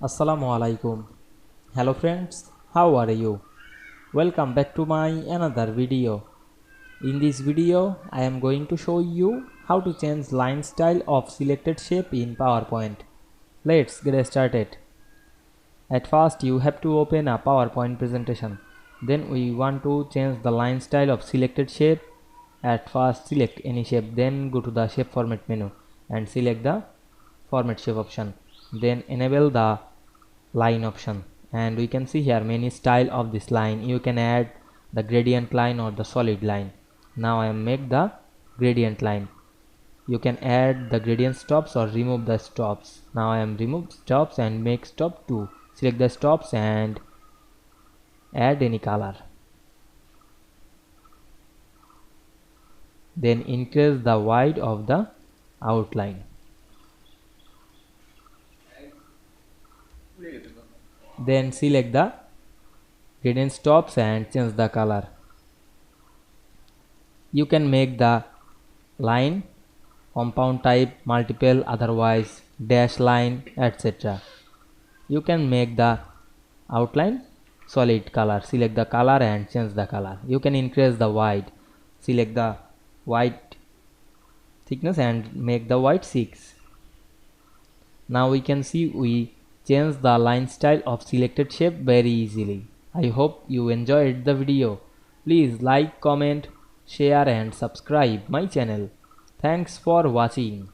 Assalamu Walaikum. Hello friends, how are you? Welcome back to my another video. In this video, I am going to show you how to change line style of selected shape in PowerPoint. Let's get started. At first, you have to open a PowerPoint presentation. Then we want to change the line style of selected shape. At first, select any shape, then go to the shape format menu and select the format shape option. Then enable the line option, and we can see here many style of this line. You can add the gradient line or the solid line. Now I make the gradient line. You can add the gradient stops or remove the stops. Now I am remove stops and make stop 2. Select the stops and add any color. Then increase the width of the outline. Then select the gradient stops and change the color. You can make the line compound type, multiple, otherwise dash line, etc. You can make the outline solid color. Select the color and change the color. You can increase the white. Select the white thickness and make the white 6. Now we can see we change the line style of selected shape very easily. I hope you enjoyed the video. Please like, comment, share and subscribe my channel. Thanks for watching.